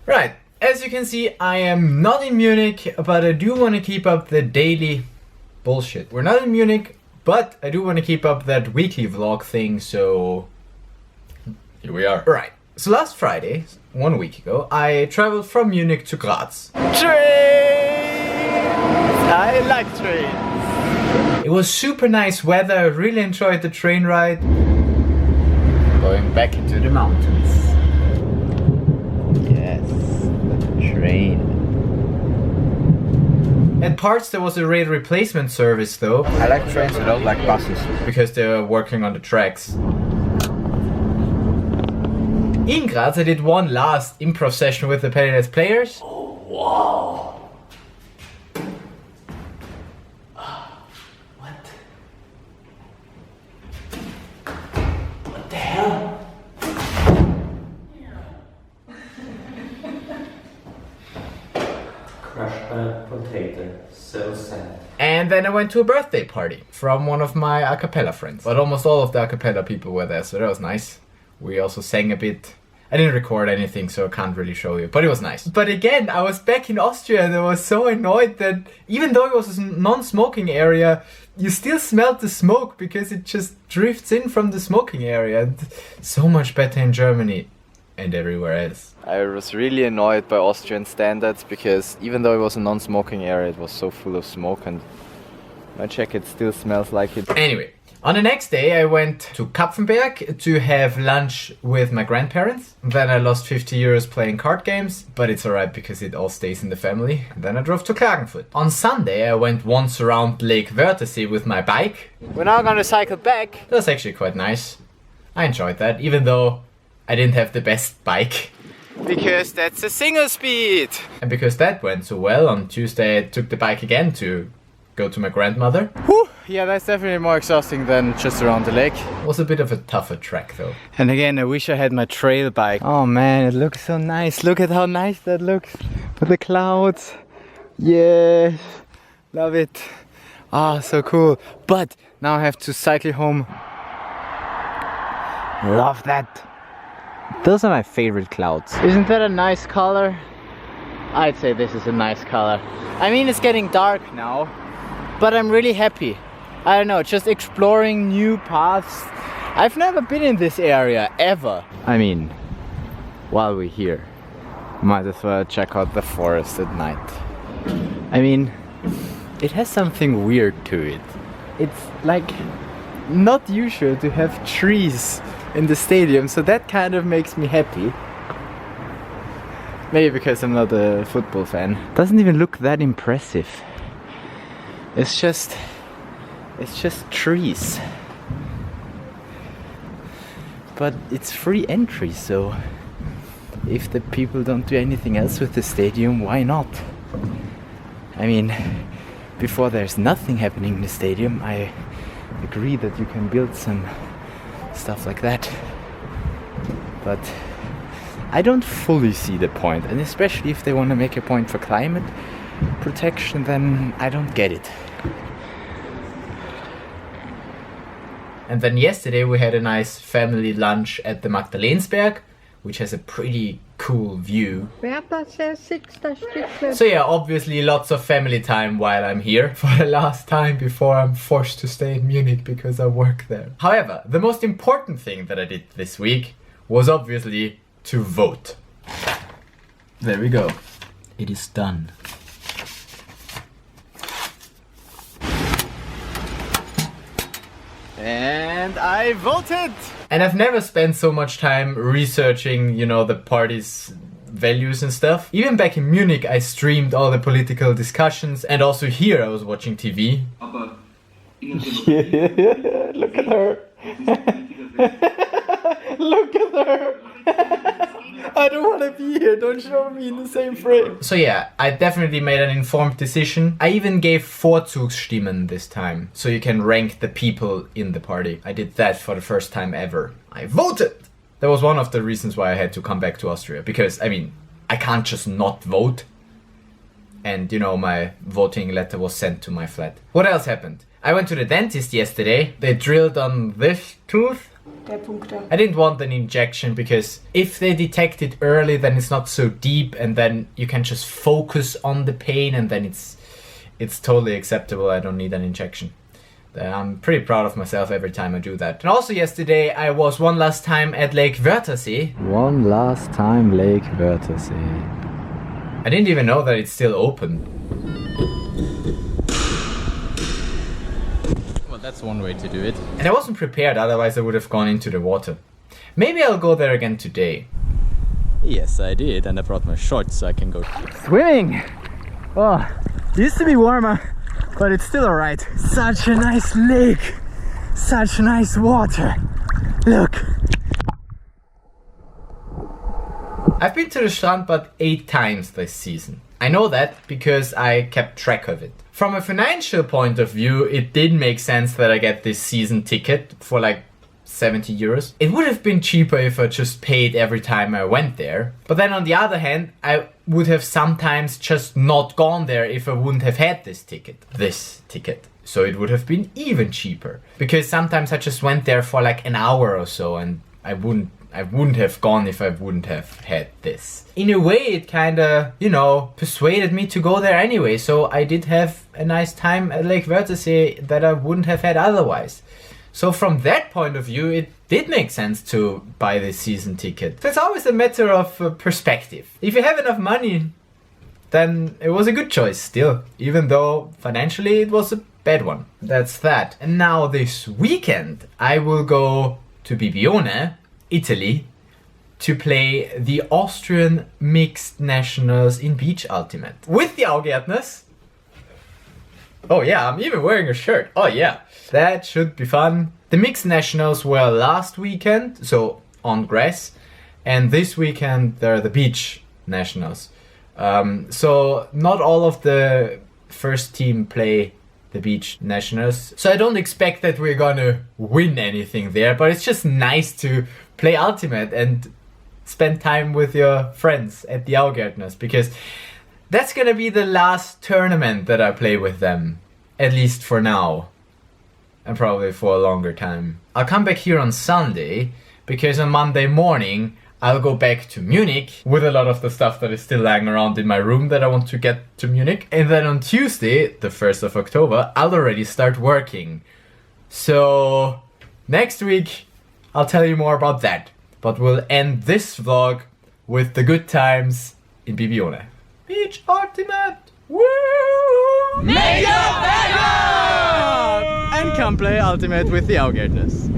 Right, as you can see, I am not in Munich, but I do want to keep up the daily bullshit. We're not in Munich, but I do want to keep up that weekly vlog thing, so here we are. Right, so last Friday, 1 week ago, I traveled from Munich to Graz. Trains! I like trains! It was super nice weather, I really enjoyed the train ride. Going back into the mountains. Yes, the train. At parts there was a rail replacement service though. I like trains, I don't like buses. Because they were working on the tracks. In Graz I did one last improv session with the Petty players. Oh, wow. What the hell? Crushed by a potato. So sad. And then I went to a birthday party from one of my a cappella friends. But almost all of the a cappella people were there, so that was nice. We also sang a bit. I didn't record anything, so I can't really show you, but it was nice. But again, I was back in Austria and I was so annoyed that even though it was a non-smoking area, you still smelled the smoke because it just drifts in from the smoking area. And so much better in Germany and everywhere else. I was really annoyed by Austrian standards because even though it was a non-smoking area, it was so full of smoke and my jacket still smells like it. Anyway. On the next day I went to Kapfenberg to have lunch with my grandparents. Then I lost 50 euros playing card games, but it's alright because it all stays in the family. Then I drove to Klagenfurt. On Sunday I went once around Lake Wörthersee with my bike. We're now gonna cycle back. That was actually quite nice. I enjoyed that, even though I didn't have the best bike. Because that's a single speed. And because that went so well, on Tuesday I took the bike again to go to my grandmother. Whew. Yeah, that's definitely more exhausting than just around the lake. It was a bit of a tougher track though. And again, I wish I had my trail bike. Oh man, it looks so nice. Look at how nice that looks. With the clouds. Yeah, love it. Ah, so cool. But now I have to cycle home. Love that. Those are my favorite clouds. Isn't that a nice color? I'd say this is a nice color. I mean, it's getting dark now, but I'm really happy. I don't know, just exploring new paths. I've never been in this area, ever. I mean, while we're here, might as well check out the forest at night. I mean, it has something weird to it. It's like not usual to have trees in the stadium, so that kind of makes me happy. Maybe because I'm not a football fan. Doesn't even look that impressive. It's just trees. But it's free entry, so if the people don't do anything else with the stadium, why not? I mean, before there's nothing happening in the stadium, I agree that you can build some stuff like that. But I don't fully see the point, and especially if they want to make a point for climate protection, then I don't get it. And then yesterday we had a nice family lunch at the Magdalensberg, which has a pretty cool view. So yeah, obviously lots of family time while I'm here for the last time before I'm forced to stay in Munich because I work there. However, the most important thing that I did this week was obviously to vote. There we go. It is done. And I voted! And I've never spent so much time researching, you know, the party's values and stuff. Even back in Munich, I streamed all the political discussions, and also here I was watching TV. Yeah, look at her! Look at her! I don't want to be here, don't show me in the same frame. So yeah, I definitely made an informed decision. I even gave Vorzugsstimmen this time, so you can rank the people in the party. I did that for the first time ever. I voted! That was one of the reasons why I had to come back to Austria, because, I mean, I can't just not vote. And, you know, my voting letter was sent to my flat. What else happened? I went to the dentist yesterday. They drilled on this tooth. I didn't want an injection because if they detect it early, then it's not so deep, and then you can just focus on the pain, and then it's totally acceptable. I don't need an injection. I'm pretty proud of myself every time I do that. And also yesterday I was one last time at Lake Wörthersee. One last time, Lake Wörthersee. I didn't even know that it's still open. Well, that's one way to do it. And I wasn't prepared, otherwise I would have gone into the water. Maybe I'll go there again today. Yes, I did, and I brought my shorts so I can go swimming. Oh, it used to be warmer, but it's still alright. Such a nice lake, such nice water. Look. I've been to the Strand but 8 times this season. I know that because I kept track of it. From a financial point of view, it did make sense that I get this season ticket for like 70 euros. It would have been cheaper if I just paid every time I went there. But then on the other hand, I would have sometimes just not gone there if I wouldn't have had this ticket. So it would have been even cheaper. Because sometimes I just went there for like an hour or so, and I wouldn't have gone if I wouldn't have had this. In a way, it kinda, you know, persuaded me to go there anyway. So I did have a nice time at Lake Wörthersee that I wouldn't have had otherwise. So from that point of view, it did make sense to buy this season ticket. It's always a matter of perspective. If you have enough money, then it was a good choice still, even though financially it was a bad one. That's that. And now this weekend, I will go to Bibione, Italy, to play the Austrian mixed nationals in beach ultimate with the Augärtners. Oh yeah, I'm even wearing a shirt. Oh yeah, that should be fun. The mixed nationals were last weekend, so on grass, and this weekend they're the beach nationals. So not all of the first team play the beach nationals. So I don't expect that we're gonna win anything there, but it's just nice to play ultimate and spend time with your friends at the Augärtners, because that's gonna be the last tournament that I play with them, at least for now, and probably for a longer time. I'll come back here on Sunday, because on Monday morning I'll go back to Munich with a lot of the stuff that is still lying around in my room that I want to get to Munich. And then on Tuesday, the 1st of October, I'll already start working. So next week I'll tell you more about that. But we'll end this vlog with the good times in Bibione. Beach Ultimate! Woo! Make your bed up! And come play Ultimate with the Augärtners.